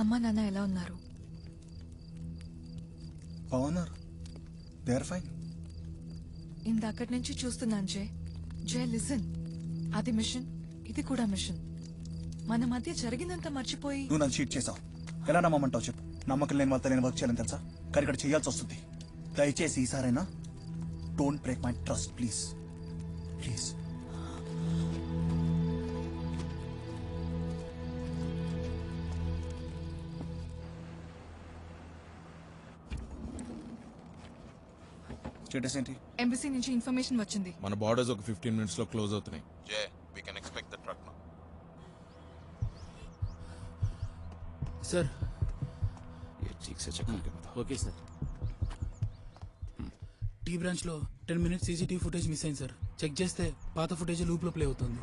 అమ్మా నాన్న ఎలా ఉన్నారు? బాగున్నారు. They are fine. ఇందాకటి నుంచి చూస్తున్నాను జే లిసన్. అది మిషన్, ఇది కూడా మిషన్. మన మధ్య జరిగిందంతా మర్చిపోయి నువ్వు నన్ను చీట్ చేసావు. ఎలా నమ్మమంటావు చెప్పు? నమ్మకం లేని వాళ్ళతో నేను వర్క్ చేయాలని తెలుసా? కానీ ఇక్కడ చేయాల్సి వస్తుంది. దయచేసి ఈసారైనా don't break my trust please. Please. Status ఏంటి? ఎంబసీ నుంచి ఇన్ఫర్మేషన్ వచ్చింది. మన బార్డర్స్ ఒక 15 minutes లో క్లోజ్ అవుతున్నాయి. జే, we can expect the truck now. Sir ये ठीक से चेक करके बताओ. Okay sir. టీ బ్రాంచ్ లో 10 minutes సీసీటీవీ ఫుటేజ్ మిస్ అయింది సార్. చెక్ చేస్తే పాత ఫుటేజ్ లూప్ లో ప్లే అవుతుంది.